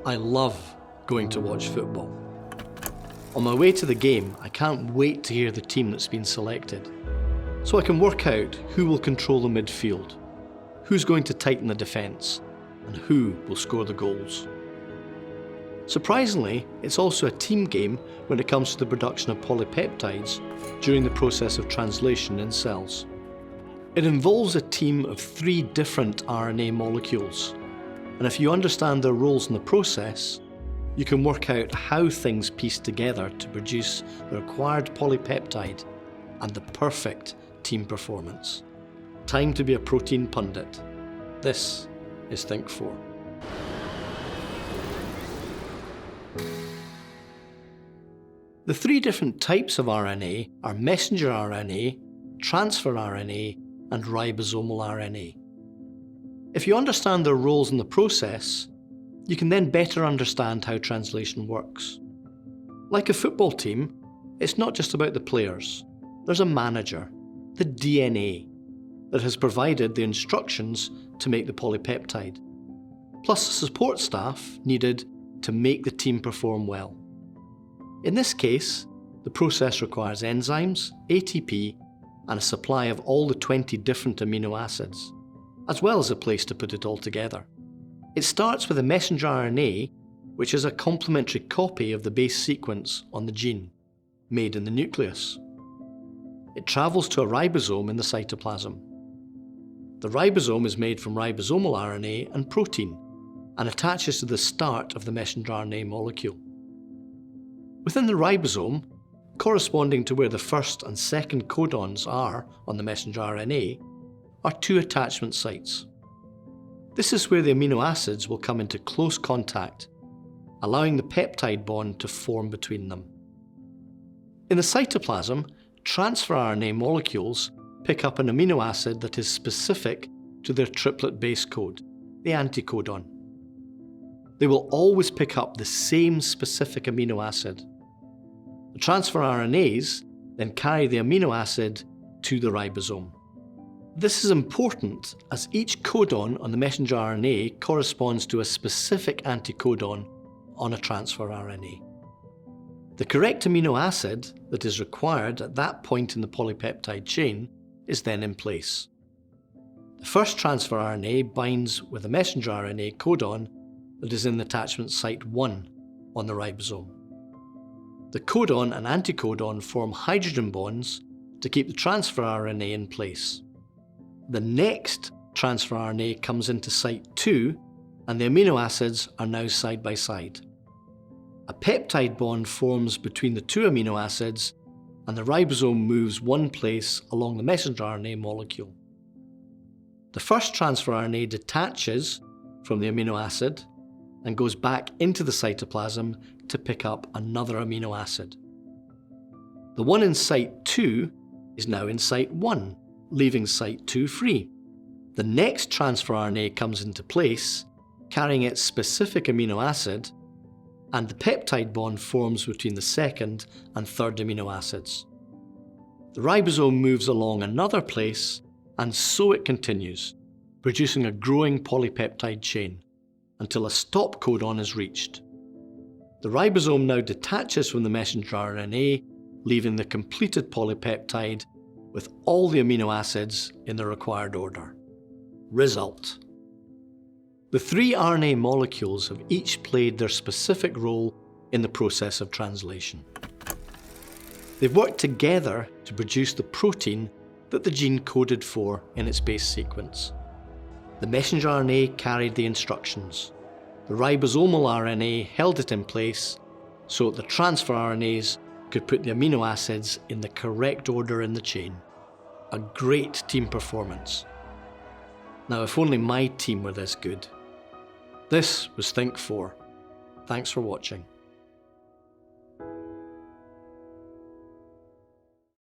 I love going to watch football. On my way to the game, I can't wait to hear the team that's been selected, so I can work out who will control the midfield, who's going to tighten the defence, and who will score the goals. Surprisingly, it's also a team game when it comes to the production of polypeptides during the process of translation in cells. It involves a team of 3 different RNA molecules, and if you understand their roles in the process, you can work out how things piece together to produce the required polypeptide and the perfect team performance. Time to be a protein pundit. This is Think 4. The 3 different types of RNA are messenger RNA, transfer RNA, and ribosomal RNA. If you understand their roles in the process, you can then better understand how translation works. Like a football team, it's not just about the players. There's a manager, the DNA, that has provided the instructions to make the polypeptide, plus the support staff needed to make the team perform well. In this case, the process requires enzymes, ATP, and a supply of all the 20 different amino acids, as well as a place to put it all together. It starts with a messenger RNA, which is a complementary copy of the base sequence on the gene, made in the nucleus. It travels to a ribosome in the cytoplasm. The ribosome is made from ribosomal RNA and protein, and attaches to the start of the messenger RNA molecule. Within the ribosome, corresponding to where the first and second codons are on the messenger RNA, are 2 attachment sites. This is where the amino acids will come into close contact, allowing the peptide bond to form between them. In the cytoplasm, transfer RNA molecules pick up an amino acid that is specific to their triplet base code, the anticodon. They will always pick up the same specific amino acid. The transfer RNAs then carry the amino acid to the ribosome. This is important as each codon on the messenger RNA corresponds to a specific anticodon on a transfer RNA. The correct amino acid that is required at that point in the polypeptide chain is then in place. The first transfer RNA binds with a messenger RNA codon that is in the attachment site 1 on the ribosome. The codon and anticodon form hydrogen bonds to keep the transfer RNA in place. The next transfer RNA comes into site 2 and the amino acids are now side by side. A peptide bond forms between the 2 amino acids and the ribosome moves one place along the messenger RNA molecule. The first transfer RNA detaches from the amino acid and goes back into the cytoplasm to pick up another amino acid. The one in site 2 is now in site 1, leaving site 2 free. The next transfer RNA comes into place, carrying its specific amino acid, and the peptide bond forms between the second and third amino acids. The ribosome moves along another place, and so it continues, producing a growing polypeptide chain, until a stop codon is reached. The ribosome now detaches from the messenger RNA, leaving the completed polypeptide with all the amino acids in the required order. Result. The 3 RNA molecules have each played their specific role in the process of translation. They've worked together to produce the protein that the gene coded for in its base sequence. The messenger RNA carried the instructions. The ribosomal RNA held it in place so that the transfer RNAs could put the amino acids in the correct order in the chain. A great team performance. Now, if only my team were this good. This was Think 4. Thanks for watching.